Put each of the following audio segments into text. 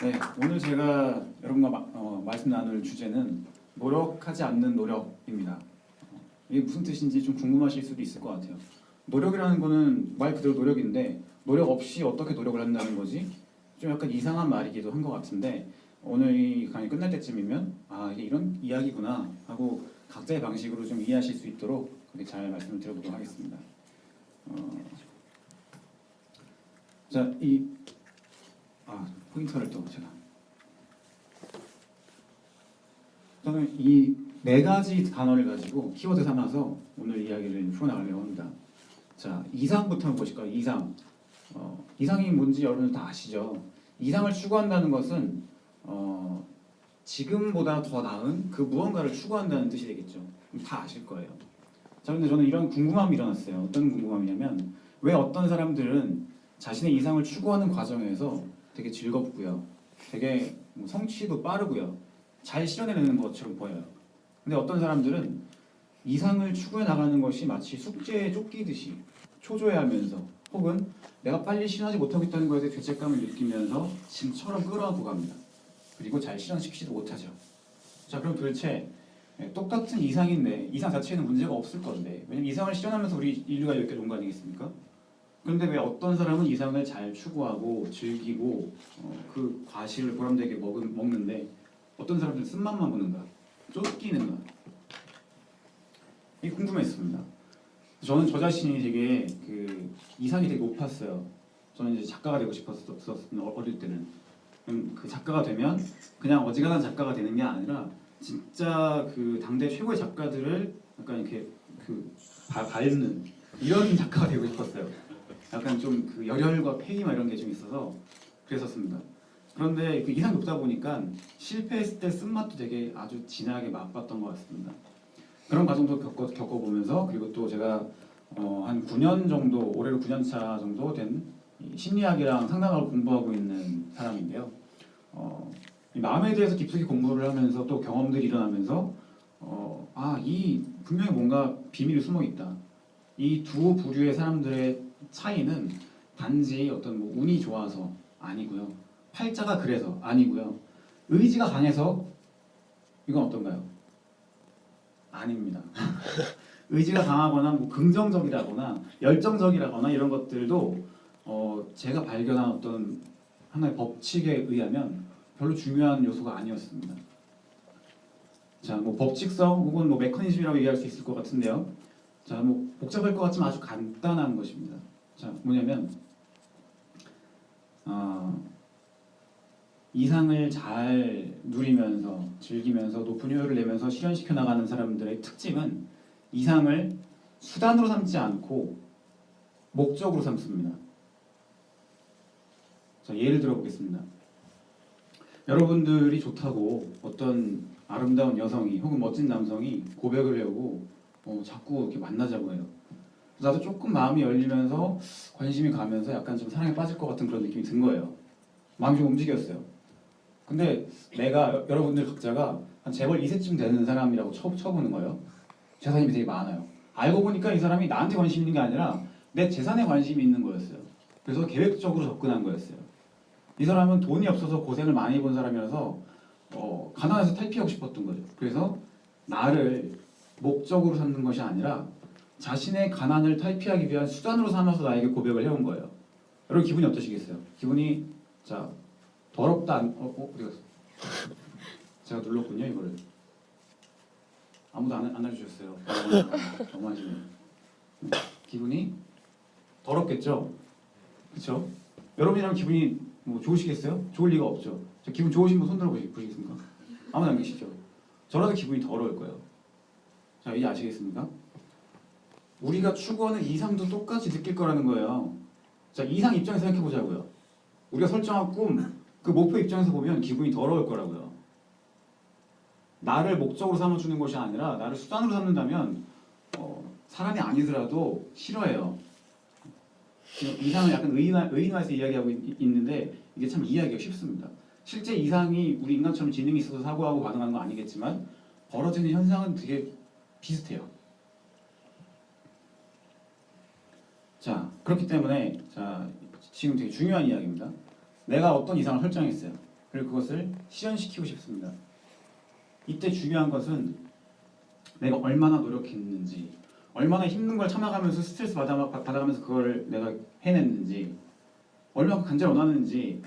네, 오늘 제가 여러분과 말씀 나눌 주제는 노력하지 않는 노력입니다. 이게 무슨 뜻인지 좀 궁금하실 수도 있을 것 같아요. 노력이라는 거는 말 그대로 노력인데 노력 없이 어떻게 노력을 한다는 거지? 좀 약간 이상한 말이기도 한 것 같은데 오늘 이 강의 끝날 때쯤이면 아 이게 이런 이야기구나 하고 각자의 방식으로 좀 이해하실 수 있도록 그렇게 잘 말씀을 드려보도록 하겠습니다. 자, 포인터를 또 제가 저는 이 네 가지 단어를 가지고 키워드 삼아서 오늘 이야기를 풀어나가려고 합니다. 자, 이상부터 한번 보실까요? 이상. 이상이 뭔지 여러분들 다 아시죠? 이상을 추구한다는 것은 지금보다 더 나은 그 무언가를 추구한다는 뜻이 되겠죠. 다 아실 거예요. 자, 근데 저는 이런 궁금함이 일어났어요. 어떤 궁금함이냐면 왜 어떤 사람들은 자신의 이상을 추구하는 과정에서 되게 즐겁고요. 되게 성취도 빠르고요. 잘 실현해내는 것처럼 보여요. 근데 어떤 사람들은 이상을 추구해 나가는 것이 마치 숙제에 쫓기듯이 초조해하면서 혹은 내가 빨리 실현하지 못하겠다는 것에 대해 죄책감을 느끼면서 짐처럼 끌어안고 갑니다. 그리고 잘 실현시키지도 못하죠. 자, 그럼 도대체 똑같은 이상인데 이상 자체에는 문제가 없을 건데 왜냐면 이상을 실현하면서 우리 인류가 여기까지 온 거 아니겠습니까? 그런데 왜 어떤 사람은 이상을 잘 추구하고 즐기고 그 과실을 보람되게 먹는데 어떤 사람들은 쓴맛만 보는가? 쫓기는가? 이게 궁금했습니다. 저는 저 자신이 되게 그 이상이 되게 높았어요. 저는 이제 작가가 되고 싶었었어요. 어릴 때는. 그 작가가 되면 그냥 어지간한 작가가 되는 게 아니라 진짜 그 당대 최고의 작가들을 약간 이렇게 밟는 이런 작가가 되고 싶었어요. 약간 좀 그 열혈과 패기만 이런 게 좀 있어서 그랬었습니다. 그런데 그 이상이 높다 보니까 실패했을 때 쓴맛도 되게 아주 진하게 맛봤던 것 같습니다. 그런 과정도 겪어보면서 그리고 또 제가 한 9년 정도 올해로 9년 차 정도 된 심리학이랑 상담학을 공부하고 있는 사람인데요. 이 마음에 대해서 깊숙이 공부를 하면서 또 경험들이 일어나면서 이 분명히 뭔가 비밀이 숨어 있다. 이 두 부류의 사람들의 차이는 단지 어떤 운이 좋아서 아니고요. 팔자가 그래서 아니고요. 의지가 강해서 이건 어떤가요? 아닙니다. 의지가 강하거나 긍정적이라거나 열정적이라거나 이런 것들도 제가 발견한 어떤 하나의 법칙에 의하면 별로 중요한 요소가 아니었습니다. 자, 법칙성 혹은 메커니즘이라고 얘기할 수 있을 것 같은데요. 자, 복잡할 것 같지만 아주 간단한 것입니다. 자, 뭐냐면 이상을 잘 누리면서 즐기면서 높은 효율을 내면서 실현시켜 나가는 사람들의 특징은 이상을 수단으로 삼지 않고 목적으로 삼습니다. 자, 예를 들어 보겠습니다. 여러분들이 좋다고 어떤 아름다운 여성이 혹은 멋진 남성이 고백을 해오고 자꾸 이렇게 만나자고 해요. 나도 조금 마음이 열리면서 관심이 가면서 약간 좀 사랑에 빠질 것 같은 그런 느낌이 든 거예요. 마음이 좀 움직였어요. 근데 내가 여러분들 각자가 한 재벌 2세쯤 되는 사람이라고 쳐보는 거예요. 재산이 되게 많아요. 알고 보니까 이 사람이 나한테 관심 있는 게 아니라 내 재산에 관심이 있는 거였어요. 그래서 계획적으로 접근한 거였어요. 이 사람은 돈이 없어서 고생을 많이 본 사람이라서 가난해서 탈피하고 싶었던 거죠. 그래서 나를 목적으로 삼는 것이 아니라 자신의 가난을 탈피하기 위한 수단으로 삼아서 나에게 고백을 해온 거예요. 여러분 기분이 어떠시겠어요? 기분이 자 더럽다 어디 갔어? 제가 눌렀군요 이거를. 아무도 안 해주셨어요. 너무 하시네요. 기분이 더럽겠죠? 그렇죠? 여러분이랑 기분이 좋으시겠어요? 좋을 리가 없죠. 자, 기분 좋으신 분 손 들어보시겠습니까? 아무도 안 계시죠? 저라도 기분이 더러울 거예요. 자, 이제 아시겠습니까? 우리가 추구하는 이상도 똑같이 느낄 거라는 거예요. 자, 이상 입장에서 생각해 보자고요. 우리가 설정한 꿈, 그 목표 입장에서 보면 기분이 더러울 거라고요. 나를 목적으로 삼아주는 것이 아니라 나를 수단으로 삼는다면 사람이 아니더라도 싫어해요. 이상을 약간 의인화해서 이야기하고 있는데 이게 참 이해하기가 쉽습니다. 실제 이상이 우리 인간처럼 지능이 있어서 사고하고 반응하는 건 아니겠지만 벌어지는 현상은 되게 비슷해요. 자, 그렇기 때문에 자 지금 되게 중요한 이야기입니다. 내가 어떤 이상을 설정했어요. 그리고 그것을 실현시키고 싶습니다. 이때 중요한 것은 내가 얼마나 노력했는지, 얼마나 힘든 걸 참아가면서 스트레스 받아가면서 그걸 내가 해냈는지, 얼마나 간절히 원하는지,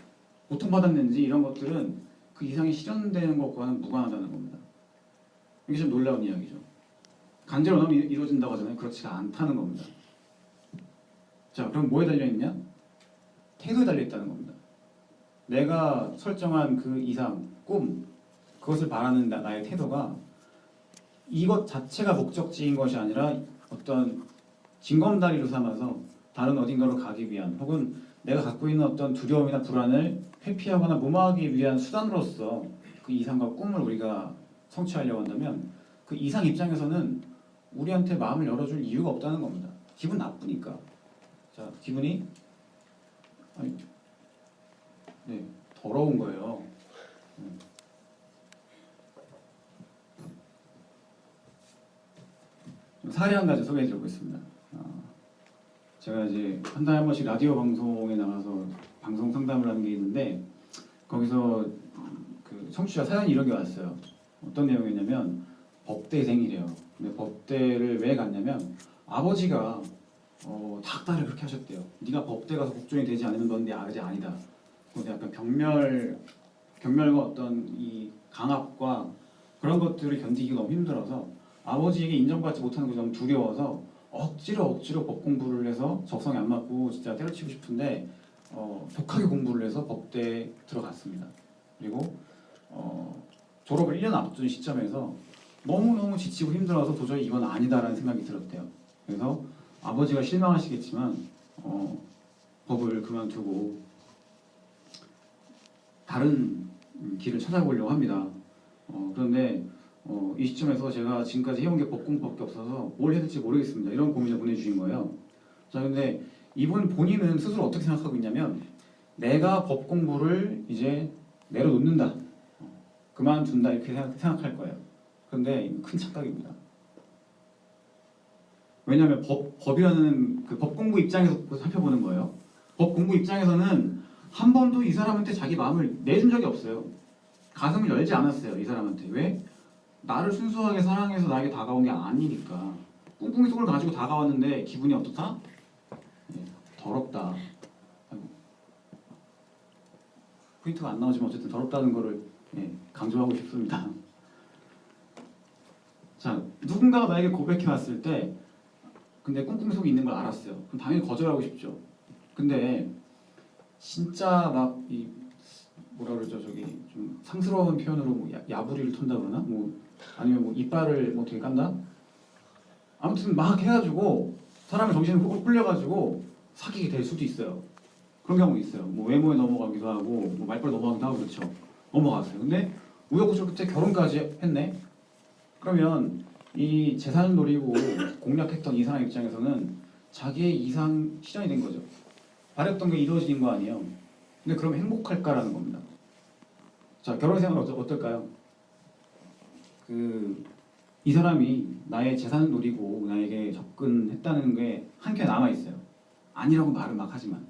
고통받았는지 이런 것들은 그 이상이 실현되는 것과는 무관하다는 겁니다. 이게 좀 놀라운 이야기죠. 간절히 원하면 이루어진다고 하잖아요. 그렇지가 않다는 겁니다. 자, 그럼 뭐에 달려있냐? 태도에 달려있다는 겁니다. 내가 설정한 그 이상, 꿈, 그것을 바라는 나의 태도가 이것 자체가 목적지인 것이 아니라 어떤 징검다리로 삼아서 다른 어딘가로 가기 위한, 혹은 내가 갖고 있는 어떤 두려움이나 불안을 회피하거나 무마하기 위한 수단으로서 그 이상과 꿈을 우리가 성취하려고 한다면 그 이상 입장에서는 우리한테 마음을 열어줄 이유가 없다는 겁니다. 기분 나쁘니까. 자, 기분이 네, 더러운 거예요. 사례 한 가지 소개해드리고 있습니다. 제가 이제 한 달에 한 번씩 라디오 방송에 나가서 방송 상담을 하는 게 있는데 거기서 그 청취자 사연이 이런 게 왔어요. 어떤 내용이냐면 법대생이래요. 근데 법대를 왜 갔냐면 아버지가 닥달을 그렇게 하셨대요. 네가 법대 가서 국정이 되지 않으면 넌 내 아들이 아니다. 근데 약간 경멸과 어떤 이 강압과 그런 것들을 견디기가 너무 힘들어서 아버지에게 인정받지 못하는 것이 너무 두려워서 억지로 법 공부를 해서 적성에 안 맞고 진짜 때려치고 싶은데 독하게 공부를 해서 법대에 들어갔습니다. 그리고 졸업을 1년 앞둔 시점에서 너무너무 지치고 힘들어서 도저히 이건 아니다라는 생각이 들었대요. 그래서 아버지가 실망하시겠지만 법을 그만두고 다른 길을 찾아보려고 합니다. 그런데 이 시점에서 제가 지금까지 해온 게 법 공부밖에 없어서 뭘 해야 될지 모르겠습니다. 이런 고민을 보내주신 거예요. 자, 근데 이분 본인은 스스로 어떻게 생각하고 있냐면 내가 법 공부를 이제 내려놓는다, 그만둔다 이렇게 생각할 거예요. 그런데 이건 큰 착각입니다. 왜냐하면 법이라는 그 법 공부 입장에서 살펴보는 거예요. 법 공부 입장에서는 한 번도 이 사람한테 자기 마음을 내준 적이 없어요. 가슴을 열지 않았어요. 이 사람한테. 왜? 나를 순수하게 사랑해서 나에게 다가온 게 아니니까. 꿍꿍이 속을 가지고 다가왔는데 기분이 어떻다? 더럽다. 포인트가 안 나오지만 어쨌든 더럽다는 거를 강조하고 싶습니다. 자, 누군가가 나에게 고백해 왔을 때 근데 꿍꿍이 속에 있는 걸 알았어요. 그럼 당연히 거절하고 싶죠. 근데 진짜 막 이 뭐라 그러죠, 저기 좀 상스러운 표현으로 뭐 야부리를 턴다 그러나, 뭐 아니면 뭐 이빨을 뭐 어떻게 깐다, 아무튼 막 해가지고 사람의 정신을 홀려가지고 사귀게 될 수도 있어요. 그런 경우 있어요. 뭐 외모에 넘어가기도 하고 뭐 말빨 넘어가기도 하고 그렇죠. 넘어갔어요. 근데 우여곡절 끝에 결혼까지 했네. 그러면 이 재산을 노리고 공략했던 이 사람 입장에서는 자기의 이상 실현이 된 거죠. 바랬던 게 이루어진 거 아니에요. 근데 그럼 행복할까라는 겁니다. 자, 결혼 생활은 어떨까요? 이 사람이 나의 재산을 노리고 나에게 접근했다는 게 한켠에 남아 있어요. 아니라고 말은 막 하지만.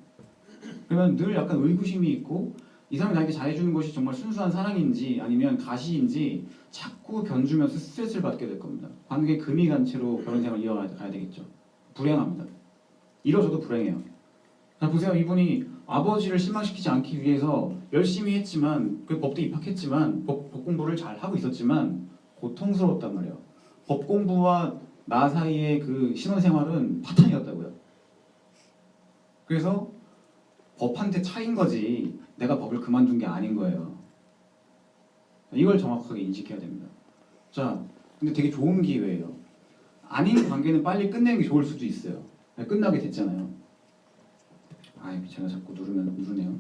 그러면 늘 약간 의구심이 있고 이 사람이 나에게 잘해주는 것이 정말 순수한 사랑인지 아니면 가시인지 자꾸 견주면서 스트레스를 받게 될 겁니다. 관계 금이 간 채로 결혼 생활을 이어가야 되겠죠. 불행합니다. 이뤄져도 불행해요. 자, 보세요. 이분이 아버지를 실망시키지 않기 위해서 열심히 했지만 그 법대 입학했지만 법 공부를 잘 하고 있었지만 고통스러웠단 말이에요. 법 공부와 나 사이의 그 신혼생활은 파탄이었다고요. 그래서 법한테 차인 거지 내가 법을 그만둔 게 아닌 거예요. 이걸 정확하게 인식해야 됩니다. 자, 근데 되게 좋은 기회예요. 아닌 관계는 빨리 끝내는 게 좋을 수도 있어요. 끝나게 됐잖아요. 제가 자꾸 누르네요.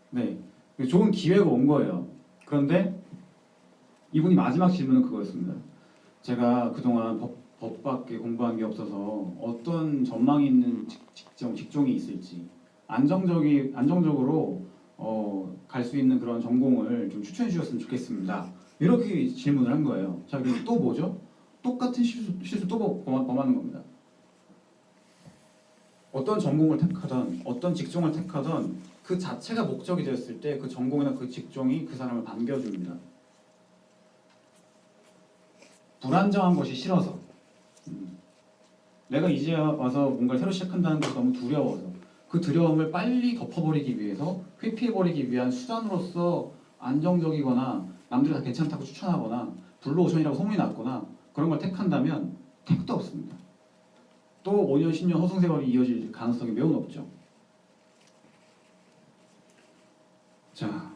네, 좋은 기회가 온 거예요. 그런데 이분이 마지막 질문은 그거였습니다. 제가 그동안 법밖에 공부한 게 없어서 어떤 전망이 있는 직종이 있을지 안정적으로 갈 수 있는 그런 전공을 좀 추천해 주셨으면 좋겠습니다. 이렇게 질문을 한 거예요. 자, 그럼 또 뭐죠? 똑같은 실수 또 범하는 겁니다. 어떤 전공을 택하던 어떤 직종을 택하던 그 자체가 목적이 되었을 때 그 전공이나 그 직종이 그 사람을 반겨줍니다. 불안정한 것이 싫어서 내가 이제 와서 뭔가를 새로 시작한다는 것이 너무 두려워서 그 두려움을 빨리 덮어버리기 위해서 회피해버리기 위한 수단으로서 안정적이거나 남들이 다 괜찮다고 추천하거나 블루오션이라고 소문이 났거나 그런 걸 택한다면 택도 없습니다. 또 5년, 10년 허송세월이 이어질 가능성이 매우 높죠. 자,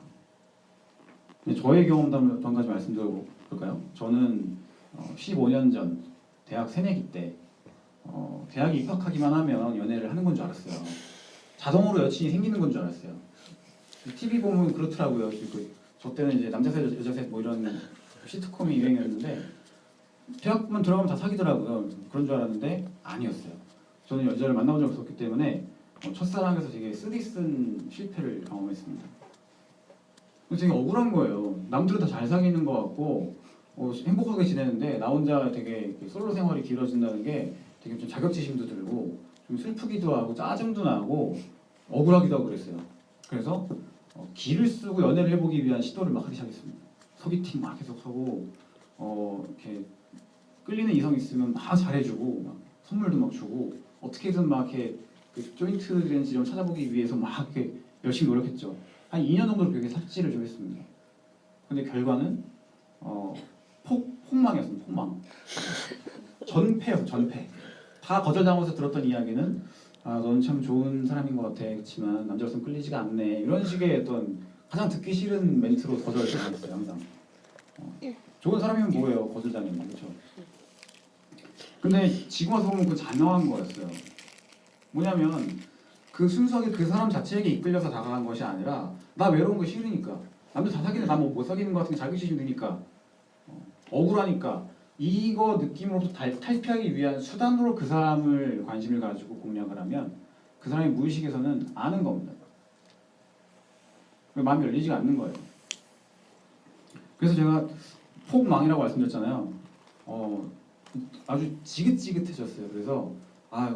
저의 경험담을 한 가지 말씀드려볼까요? 저는 15년 전 대학 새내기 때 대학에 입학하기만 하면 연애를 하는 건 줄 알았어요. 자동으로 여친이 생기는 건 줄 알았어요. TV 보면 그렇더라고요. 저 때는 이제 남자 셋 여자 셋 뭐 이런 시트콤이 유행이었는데 대학만 들어가면 다 사귀더라고요. 그런 줄 알았는데 아니었어요. 저는 여자를 만나본 적이 없었기 때문에 첫사랑에서 되게 쓰디쓴 실패를 경험했습니다. 되게 억울한 거예요. 남들은 다 잘 사귀는 것 같고 행복하게 지내는데 나 혼자 되게 솔로 생활이 길어진다는 게 되게 좀 자격지심도 들고 좀 슬프기도 하고 짜증도 나고 억울하기도 하고 그랬어요. 그래서 기를 쓰고 연애를 해보기 위한 시도를 막 하기 시작했습니다. 소개팅 막 계속 하고 이렇게 끌리는 이성 있으면 막 잘해주고 막 선물도 막 주고 어떻게든 막 이렇게 그 조인트 된지 좀 찾아보기 위해서 막 이렇게 열심히 노력했죠. 한 2년 정도 그렇게 삽질을 좀 했습니다. 근데 결과는 폭망이었습니다. 폭망. 전패요, 전패. 다 거절당해서 들었던 이야기는 너는 참 좋은 사람인 것 같아. 그렇지만 남자로서는 끌리지가 않네. 이런 식의 어떤 가장 듣기 싫은 멘트로 거절을 당했어요. 항상. 좋은 사람이면 뭐예요? 거절당했나 그렇죠? 근데 지금 와서 보면 그 잔인한 거였어요. 뭐냐면 그 순수하게 그 사람 자체에게 이끌려서 다가간 것이 아니라 나 외로운 거 싫으니까 남들 다 사귀는데 나 뭐 못 사귀는 것 같은 게 자격지심 드니까 억울하니까 이거 느낌으로부터 탈피하기 위한 수단으로 그 사람을 관심을 가지고 공략을 하면 그 사람의 무의식에서는 아는 겁니다. 마음이 열리지가 않는 거예요. 그래서 제가 폭망이라고 말씀드렸잖아요. 아주 지긋지긋해졌어요. 그래서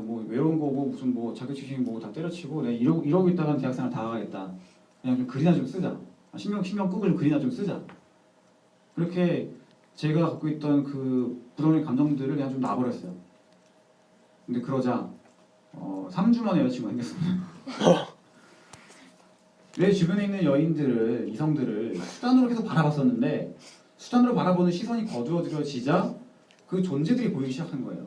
뭐 외로운 거고 무슨 뭐 자격지심 뭐고 다 때려치고 내가 이러고 있다가는 대학생활 다 가겠다. 그냥 좀 글이나 좀 쓰자. 신경 끄고 좀 글이나 좀 쓰자. 그렇게 제가 갖고 있던 그 부정의 감정들을 그냥 좀 놔버렸어요. 근데 그러자 3주 만에 여자친구가 생겼습니다. 내 주변에 있는 여인들을, 이성들을 수단으로 계속 바라봤었는데 수단으로 바라보는 시선이 거두어들여지자 그 존재들이 보이기 시작한 거예요.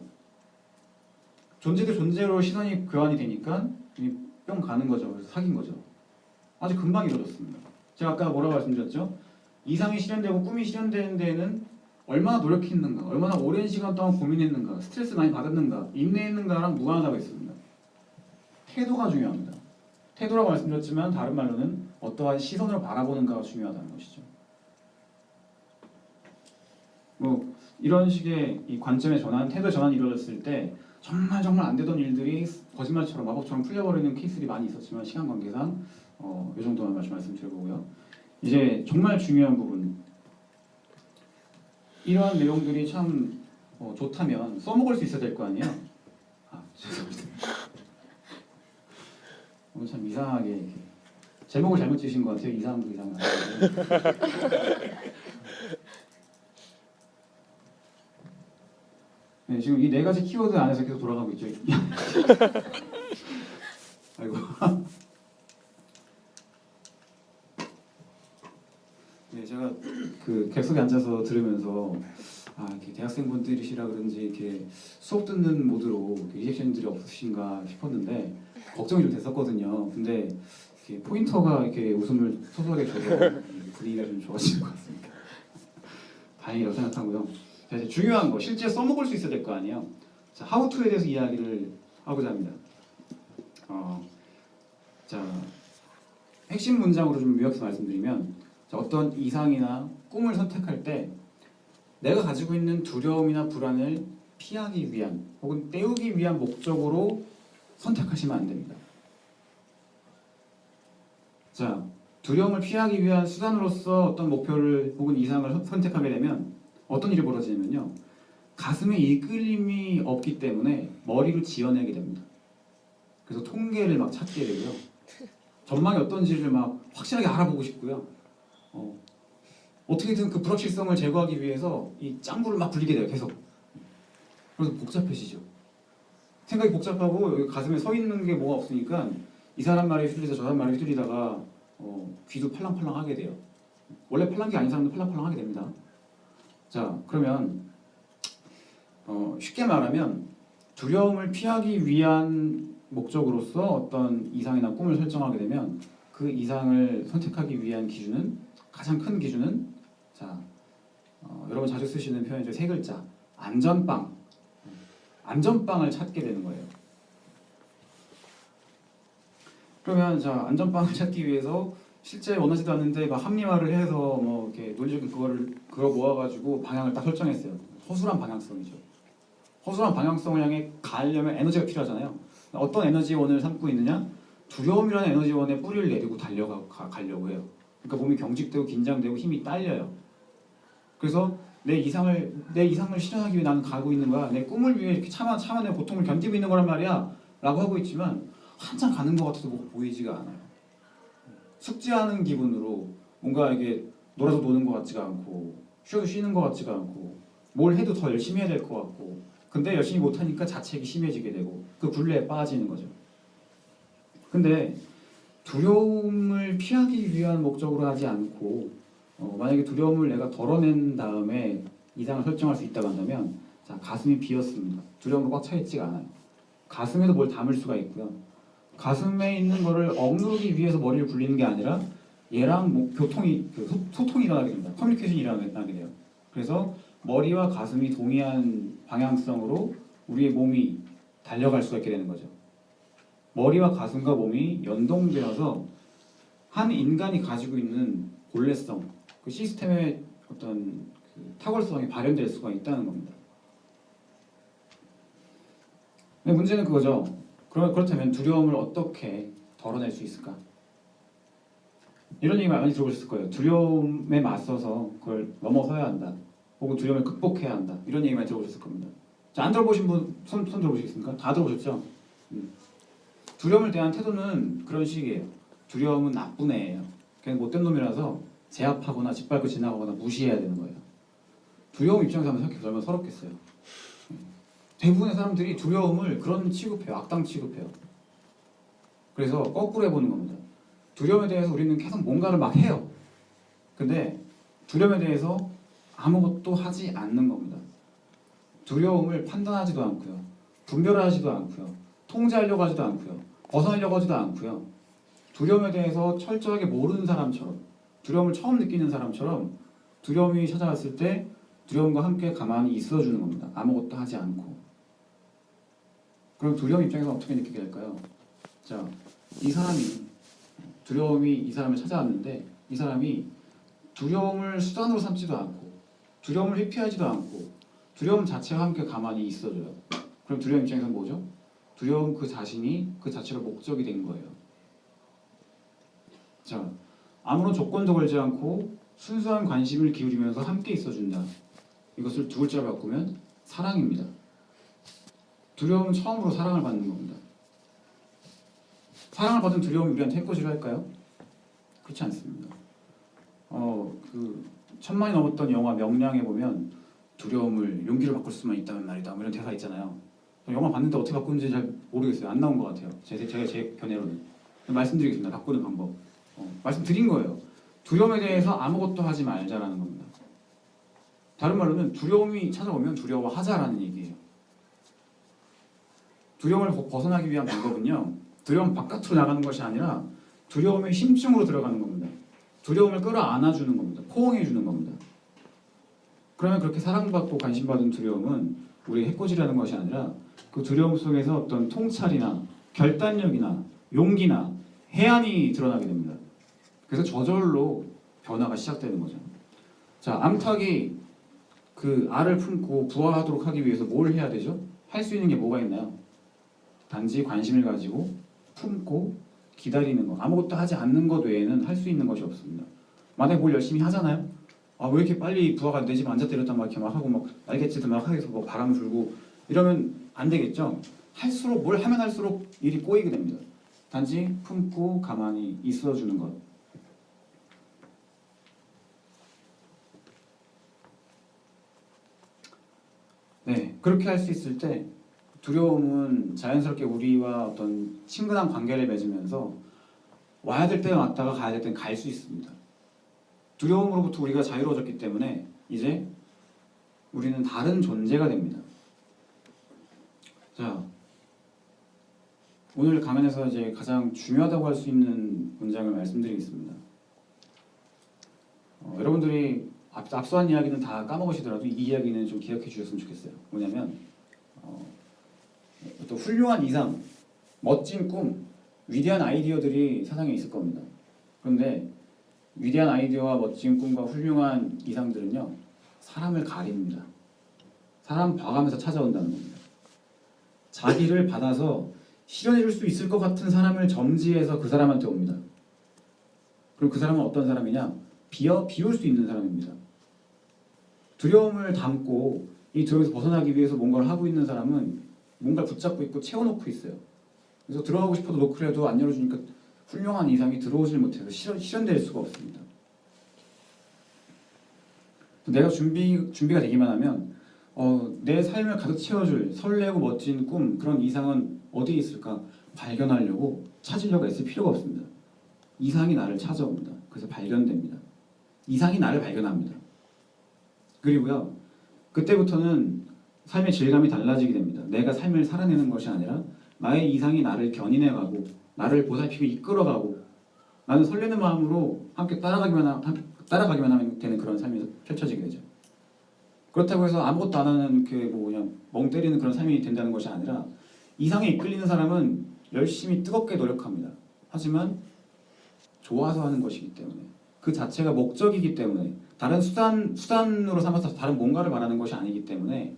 존재들 존재로 시선이 교환이 되니까 뿅 가는 거죠. 그래서 사귄 거죠. 아주 금방 이루어졌습니다. 제가 아까 뭐라고 말씀드렸죠? 이상이 실현되고 꿈이 실현되는 데에는 얼마나 노력했는가, 얼마나 오랜 시간 동안 고민했는가, 스트레스 많이 받았는가, 인내했는가랑 무관하다고 했습니다. 태도가 중요합니다. 태도라고 말씀드렸지만 다른 말로는 어떠한 시선으로 바라보는가가 중요하다는 것이죠. 뭐 이런 식의 이 관점의 전환, 태도의 전환이 이루어졌을 때 정말 안 되던 일들이 거짓말처럼 마법처럼 풀려버리는 케이스들이 많이 있었지만 시간 관계상 이 정도만 말씀드려보고요. 이제 정말 중요한 부분, 이러한 내용들이 참 좋다면 써먹을 수 있어야 될 거 아니에요? 죄송합니다. 오늘 참 이상하게 이렇게 제목을 잘못 지으신 것 같아요. 이상한 이상한. 네, 지금 이 네 가지 키워드 안에서 계속 돌아가고 있죠. 아이고. 네, 제가 그 객석에 앉아서 들으면서 이렇게 대학생분들이시라 그런지 이렇게 수업 듣는 모드로 리액션들이 없으신가 싶었는데 걱정이 좀 됐었거든요. 근데 이렇게 포인터가 이렇게 웃음을 소소하게 줘서 분위기가 좀 좋아지는 것 같습니다. 다행이라고 생각하고요. 자, 이제 중요한 거, 실제 써먹을 수 있어야 될 거 아니에요. 자, how to에 대해서 이야기를 하고자 합니다. 자, 핵심 문장으로 좀 요약해서 말씀드리면, 자, 어떤 이상이나 꿈을 선택할 때 내가 가지고 있는 두려움이나 불안을 피하기 위한 혹은 때우기 위한 목적으로 선택하시면 안 됩니다. 자, 두려움을 피하기 위한 수단으로서 어떤 목표를 혹은 이상을 선택하게 되면 어떤 일이 그래서 통계를 막 찾게 되고요. 전망이 어떤지를 막 확실하게 알아보고 싶고요. 어떻게든 그 불확실성을 제거하기 위해서 이 짱구를 막 굴리게 돼요. 계속. 그래서 복잡해지죠. 생각이 복잡하고 여기 가슴에 서 있는 게 뭐가 없으니까 이 사람 말에 휘둘리다 저 사람 말에 휘둘리다가 귀도 팔랑팔랑하게 돼요. 원래 팔랑귀 아닌 사람도 팔랑팔랑하게 됩니다. 자, 그러면 쉽게 말하면 두려움을 피하기 위한 목적으로서 어떤 이상이나 꿈을 설정하게 되면 그 이상을 선택하기 위한 기준은 가장 큰 기준은 자 여러분 자주 쓰시는 표현이죠. 세 글자 안전빵. 안전빵을 찾게 되는 거예요. 그러면 자 안전빵을 찾기 위해서 실제 원하지도 않는데 막 합리화를 해서 뭐 이렇게 논리적인 그걸 모아가지고 방향을 딱 설정했어요. 허술한 방향성이죠. 허술한 방향성을 향해 가려면 에너지가 필요하잖아요. 어떤 에너지원을 삼고 있느냐? 두려움이라는 에너지원에 뿌리를 내리고 가려고 해요. 그러니까 몸이 경직되고 긴장되고 힘이 딸려요. 그래서 내 이상을 실현하기 위해 나는 가고 있는 거야. 내 꿈을 위해 이렇게 참아내 고통을 견디고 있는 거란 말이야. 라고 하고 있지만 한참 가는 것 같아도 보이지가 않아요. 숙제하는 기분으로 뭔가 이게 놀아도 노는 것 같지가 않고 쉬어도 쉬는 것 같지가 않고 뭘 해도 더 열심히 해야 될 것 같고 근데 열심히 못하니까 자책이 심해지게 되고 그 굴레에 빠지는 거죠. 근데 두려움을 피하기 위한 목적으로 하지 않고 만약에 두려움을 내가 덜어낸 다음에 이상을 설정할 수 있다고 한다면 자 가슴이 비었습니다. 두려움으로 꽉 차 있지가 않아요. 가슴에도 뭘 담을 수가 있고요. 가슴에 있는 거를 억누르기 위해서 머리를 굴리는 게 아니라 얘랑 소통이 일어나게 됩니다. 커뮤니케이션이 일어나게 돼요. 그래서 머리와 가슴이 동의한 방향성으로 우리의 몸이 달려갈 수가 있게 되는 거죠. 머리와 가슴과 몸이 연동되어서 한 인간이 가지고 있는 본래성, 그 시스템의 어떤 그 탁월성이 발현될 수가 있다는 겁니다. 근데 문제는 그거죠. 그렇다면 두려움을 어떻게 덜어낼 수 있을까? 이런 얘기 많이 들어보셨을 거예요. 두려움에 맞서서 그걸 넘어서야 한다. 혹은 두려움을 극복해야 한다. 이런 얘기 많이 들어보셨을 겁니다. 자, 안 들어보신 분 손 들어보시겠습니까? 다 들어보셨죠? 두려움을 대한 태도는 그런 식이에요. 두려움은 나쁜 애예요. 걔는 못된 놈이라서 제압하거나 짓밟고 지나가거나 무시해야 되는 거예요. 두려움 입장에서 한번 생각해보면 얼마나 서럽겠어요. 대부분의 사람들이 두려움을 그런 취급해요. 악당 취급해요. 그래서 거꾸로 해보는 겁니다. 두려움에 대해서 우리는 계속 뭔가를 막 해요. 근데 두려움에 대해서 아무것도 하지 않는 겁니다. 두려움을 판단하지도 않고요. 분별하지도 않고요. 통제하려고 하지도 않고요. 벗어나려고 하지도 않고요. 두려움에 대해서 철저하게 모르는 사람처럼 두려움을 처음 느끼는 사람처럼 두려움이 찾아왔을 때 두려움과 함께 가만히 있어주는 겁니다. 아무것도 하지 않고. 그럼 두려움 입장에서 어떻게 느끼게 될까요? 자, 이 사람이 두려움이 이 사람을 찾아왔는데 이 사람이 두려움을 수단으로 삼지도 않고 두려움을 회피하지도 않고 두려움 자체와 함께 가만히 있어줘요. 그럼 두려움 입장에서는 뭐죠? 두려움 그 자신이 그 자체가 목적이 된 거예요. 자, 아무런 조건도 걸지 않고 순수한 관심을 기울이면서 함께 있어준다. 이것을 두 글자로 바꾸면 사랑입니다. 두려움은 처음으로 사랑을 받는 겁니다. 사랑을 받은 두려움이 우리한테 해코지를 할까요? 그렇지 않습니다. 그 1000만이 넘었던 영화 명량에 보면 두려움을 용기로 바꿀 수만 있다면 말이다. 뭐 이런 대사 있잖아요. 영화 봤는데 어떻게 바꾸는지 잘 모르겠어요. 안 나온 것 같아요. 제 견해로는. 말씀드리겠습니다. 바꾸는 방법. 말씀드린 거예요. 두려움에 대해서 아무것도 하지 말자라는 겁니다. 다른 말로는 두려움이 찾아오면 두려워하자라는 얘기예요. 두려움을 벗어나기 위한 방법은요. 두려움 바깥으로 나가는 것이 아니라 두려움의 심층으로 들어가는 겁니다. 두려움을 끌어안아주는 겁니다. 포옹해주는 겁니다. 그러면 그렇게 사랑받고 관심받은 두려움은 우리의 해코지라는 것이 아니라 그 두려움 속에서 어떤 통찰이나 결단력이나 용기나 해안이 드러나게 됩니다. 그래서 저절로 변화가 시작되는 거죠. 자, 암탉이 그 알을 품고 부화하도록 하기 위해서 뭘 해야 되죠? 할 수 있는 게 뭐가 있나요? 단지 관심을 가지고 품고 기다리는 거. 아무것도 하지 않는 것 외에는 할 수 있는 것이 없습니다. 만약에 뭘 열심히 하잖아요? 왜 이렇게 빨리 부화가 내 집 앉아 때렸단 막 이렇게 막 하고 막 날갯짓을 막 하면서 뭐 바람 불고 이러면 안 되겠죠? 할수록 뭘 하면 할수록 일이 꼬이게 됩니다. 단지 품고 가만히 있어주는 것. 네, 그렇게 할 수 있을 때 두려움은 자연스럽게 우리와 어떤 친근한 관계를 맺으면서 와야 될 때는 왔다가 가야 될 때는 갈 수 있습니다. 두려움으로부터 우리가 자유로워졌기 때문에 이제 우리는 다른 존재가 됩니다. 자, 오늘 강연에서 이제 가장 중요하다고 할 수 있는 문장을 말씀드리겠습니다. 여러분들이 앞서한 이야기는 다 까먹으시더라도 이 이야기는 좀 기억해 주셨으면 좋겠어요. 뭐냐면 또 훌륭한 이상, 멋진 꿈, 위대한 아이디어들이 세상에 있을 겁니다. 그런데 위대한 아이디어와 멋진 꿈과 훌륭한 이상들은요, 사람을 가립니다. 사람 봐가면서 찾아온다는 겁니다. 자기를 받아서 실현해 줄 수 있을 것 같은 사람을 점지해서 그 사람한테 옵니다. 그럼 그 사람은 어떤 사람이냐? 비울 수 있는 사람입니다. 두려움을 담고 이 두려움에서 벗어나기 위해서 뭔가를 하고 있는 사람은 뭔가를 붙잡고 있고 채워놓고 있어요. 그래서 들어가고 싶어도 노크를 해도 안 열어주니까 훌륭한 이상이 들어오질 못해서 실현될 수가 없습니다. 내가 준비가 되기만 하면 내 삶을 가득 채워줄 설레고 멋진 꿈, 그런 이상은 어디에 있을까 발견하려고 찾으려고 애쓸 필요가 없습니다. 이상이 나를 찾아옵니다. 그래서 발견됩니다. 이상이 나를 발견합니다. 그리고요, 그때부터는 삶의 질감이 달라지게 됩니다. 내가 삶을 살아내는 것이 아니라 나의 이상이 나를 견인해가고 나를 보살피고 이끌어가고 나는 설레는 마음으로 함께 따라가기만 하면 되는 그런 삶이 펼쳐지게 되죠. 그렇다고 해서 아무것도 안 하는 그냥 멍 때리는 그런 삶이 된다는 것이 아니라 이상에 이끌리는 사람은 열심히 뜨겁게 노력합니다. 하지만 좋아서 하는 것이기 때문에 그 자체가 목적이기 때문에 다른 수단으로 삼아서 다른 뭔가를 말하는 것이 아니기 때문에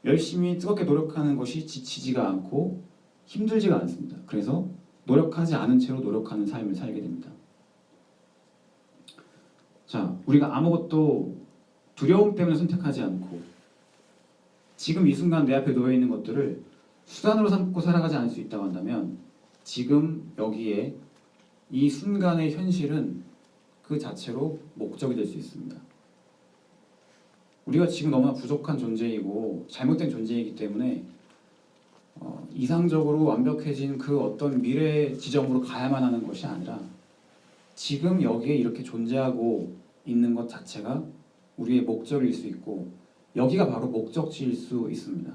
열심히 뜨겁게 노력하는 것이 지치지가 않고 힘들지가 않습니다. 그래서 노력하지 않은 채로 노력하는 삶을 살게 됩니다. 자, 우리가 아무것도 두려움 때문에 선택하지 않고 지금 이 순간 내 앞에 놓여 있는 것들을 수단으로 삼고 살아가지 않을 수 있다고 한다면 지금 여기에 이 순간의 현실은 그 자체로 목적이 될 수 있습니다. 우리가 지금 너무나 부족한 존재이고 잘못된 존재이기 때문에 이상적으로 완벽해진 그 어떤 미래 지점으로 가야만 하는 것이 아니라 지금 여기에 이렇게 존재하고 있는 것 자체가 우리의 목적일 수 있고 여기가 바로 목적지일 수 있습니다.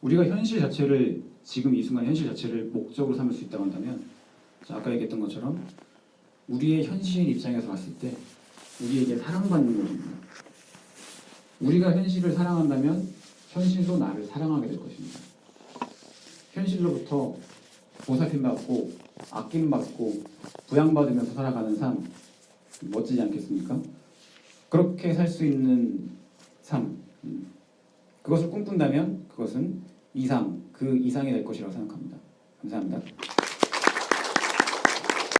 우리가 현실 자체를 지금 이 순간 현실 자체를 목적으로 삼을 수 있다고 한다면 아까 얘기했던 것처럼 우리의 현실 입장에서 봤을 때 우리에게 사랑받는 것입니다. 우리가 현실을 사랑한다면 현실도 나를 사랑하게 될 것입니다. 현실로부터 보살핌받고 아낌받고 부양받으면서 살아가는 삶 멋지지 않겠습니까? 그렇게 살 수 있는 삶, 그것을 꿈꾼다면 그것은 그 이상이 될 것이라고 생각합니다. 감사합니다.